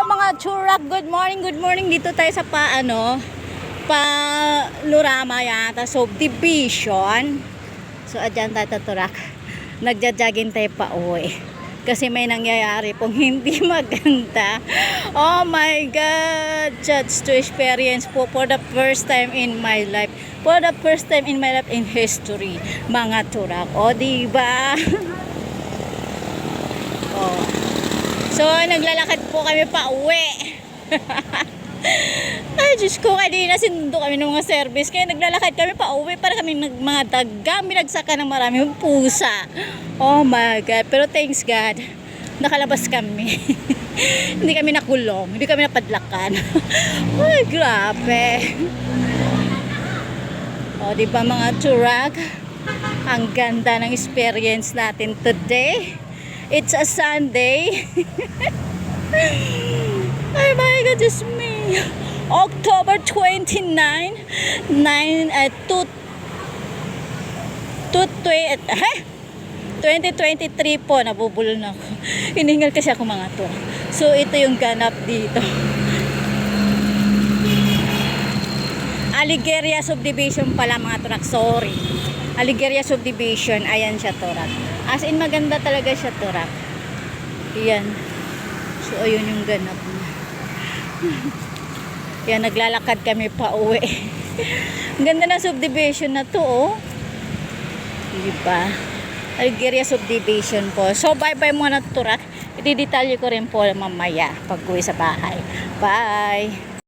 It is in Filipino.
mga churak, good morning. Dito tayo sa Panorama yata, subdivision. So, adyan tayo tuturak. Nagja-jogging tayo pa uwi. Kasi may nangyayari pong hindi maganda. Oh my God! Just to experience po for the first time in my life. For the first time in my life in history. Mga turak. O, diba? Oh. So, naglalakad po kami pa uwi. Ay, Diyos ko, kanina sinundo kami ng mga service. Kaya naglalakad kami pa uwi para kami mga daga. Minagsakan ng maraming pusa. Oh my God. Pero thanks God, nakalabas kami. Hindi kami nakulong. Hindi kami napadlakan. Ay, grabe. O, diba mga turag? Ang ganda ng experience natin today. It's a Sunday. Ay my God, just me. October 29, 2023 po. Nabubulol na ako. Hiningal kasi ako mga to. So, ito yung ganap dito. Aligeria Subdivision pala mga turak. Sorry. Aligeria Subdivision. Ayan siya turak. As in maganda talaga siya turak. Ayan. So ayun yung ganap na. Yan, naglalakad kami pa uwi. Ang ganda ng subdivision na to, oh. Diba? Aligeria Subdivision po. So bye bye muna turak. Itidetalye ko rin po mamaya pag uwi sa bahay. Bye!